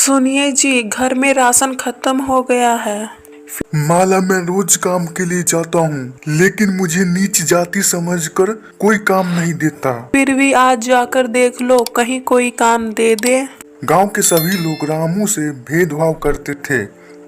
सुनिए जी, घर में राशन खत्म हो गया है। माला, मैं रोज काम के लिए जाता हूँ, लेकिन मुझे नीच जाति समझकर कोई काम नहीं देता। फिर भी आज जाकर देख लो, कहीं कोई काम दे दे। गांव के सभी लोग रामू से भेदभाव करते थे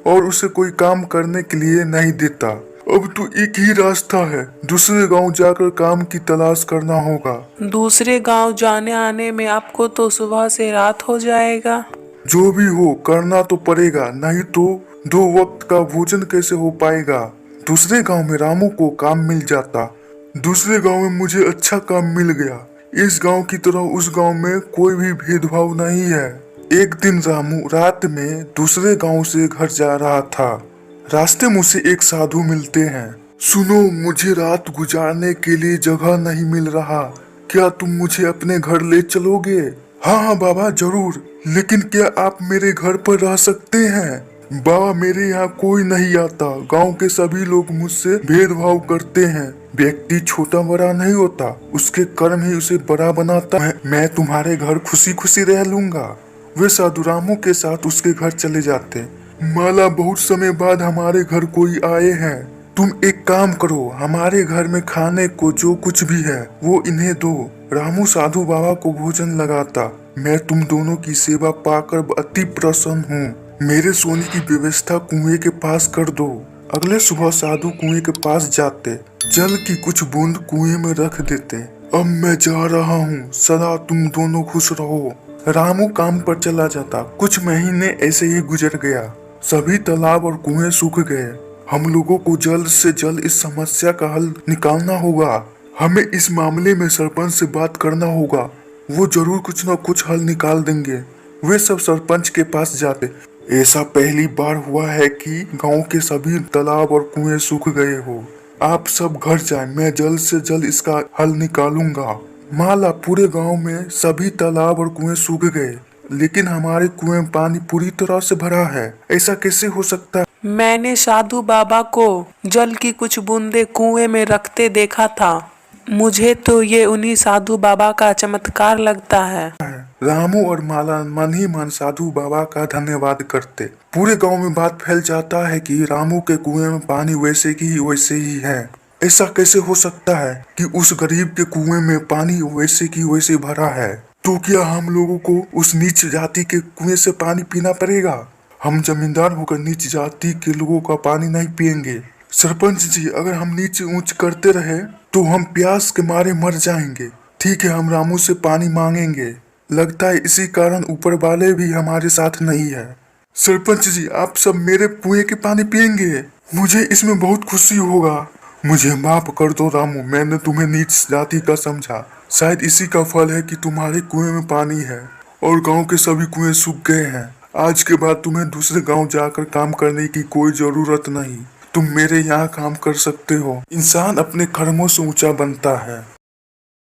और उसे कोई काम करने के लिए नहीं देता। अब तो एक ही रास्ता है, दूसरे गांव जाकर काम की तलाश करना होगा। दूसरे गांव जाने आने में आपको तो सुबह से रात हो जाएगा। जो भी हो, करना तो पड़ेगा, नहीं तो 2 वक्त का भोजन कैसे हो पाएगा। दूसरे गांव में रामू को काम मिल जाता, दूसरे गांव में मुझे अच्छा काम मिल गया। इस गांव की तरह उस गांव में कोई भी भेदभाव नहीं है। एक दिन रामू रात में दूसरे गांव से घर जा रहा था। रास्ते में उसे एक साधु मिलते हैं। सुनो, मुझे रात गुजारने के लिए जगह नहीं मिल रहा, क्या तुम मुझे अपने घर ले चलोगे? हाँ हाँ बाबा, जरूर, लेकिन क्या आप मेरे घर पर रह सकते हैं? बाबा, मेरे यहाँ कोई नहीं आता, गांव के सभी लोग मुझसे भेदभाव करते हैं। व्यक्ति छोटा बड़ा नहीं होता, उसके कर्म ही उसे बड़ा बनाता है। मैं तुम्हारे घर खुशी खुशी रह लूंगा। वे साधु रामू के साथ उसके घर चले जाते। माला, बहुत समय बाद हमारे घर कोई आए हैं। तुम एक काम करो, हमारे घर में खाने को जो कुछ भी है वो इन्हें दो। रामू साधु बाबा को भोजन लगाता। मैं तुम दोनों की सेवा पाकर अति प्रसन्न हूँ। मेरे सोने की व्यवस्था कुएं के पास कर दो। अगले सुबह साधु कुएं के पास जाते, जल की कुछ बूंद कुएं में रख देते। अब मैं जा रहा हूँ, सदा तुम दोनों खुश रहो। रामू काम पर चला जाता। कुछ महीने ऐसे ही गुजर गया। सभी तालाब और कुएं सूख गए। हम लोगों को जल्द से जल्द इस समस्या का हल निकालना होगा। हमें इस मामले में सरपंच से बात करना होगा, वो जरूर कुछ न कुछ हल निकाल देंगे। वे सब सरपंच के पास जाते। ऐसा पहली बार हुआ है कि गांव के सभी तालाब और कुएं सूख गए हो। आप सब घर जाएं, मैं जल्द से जल्द इसका हल निकालूंगा। माला, पूरे गांव में सभी तालाब और कुएं सूख गए, लेकिन हमारे कुएं में पानी पूरी तरह से भरा है। ऐसा कैसे हो सकता है? मैंने साधु बाबा को जल की कुछ बूंदे कुएं में रखते देखा था। मुझे तो ये उन्हीं साधु बाबा का चमत्कार लगता है। रामू और माला मन ही मन साधु बाबा का धन्यवाद करते। पूरे गांव में बात फैल जाता है कि रामू के कुएं में पानी वैसे की वैसे ही है। ऐसा कैसे हो सकता है कि उस गरीब के कुएं में पानी वैसे की वैसे भरा है? तो क्या हम लोगों को उस नीच जाति के कुएं से पानी पीना पड़ेगा? हम जमींदार होकर नीच जाति के लोगों का पानी नहीं पिएंगे। सरपंच जी, अगर हम नीचे ऊंच करते रहे तो हम प्यास के मारे मर जाएंगे। ठीक है, हम रामू से पानी मांगेंगे। लगता है इसी कारण ऊपर वाले भी हमारे साथ नहीं है। सरपंच जी, आप सब मेरे कुएं के पानी पिएंगे? मुझे इसमें बहुत खुशी होगा। मुझे माफ कर दो रामू, मैंने तुम्हें नीच जाति का समझा। शायद इसी का फल है कि तुम्हारे कुएं में पानी है और गांव के सभी कुएं सूख गए हैं। आज के बाद तुम्हें दूसरे गांव जाकर काम करने की कोई जरूरत नहीं। तुम मेरे यहाँ काम कर सकते हो। इंसान अपने कर्मों से ऊंचा बनता है।